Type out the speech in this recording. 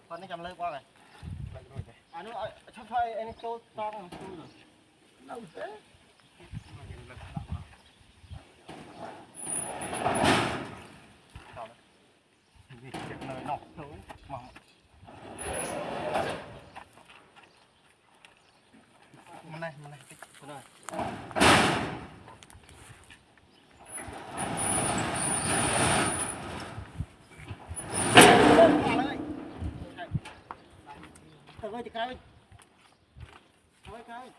ตอนนี้จำเลิกว่าไงอันนี้ชอบไอ้นี่โต๊ะต้องตู้เลยเราเซ่นี่เจ็บเลยนอกตู้มังมันไหนติ๊กตัวไหนthôi chỉ cái thôi cái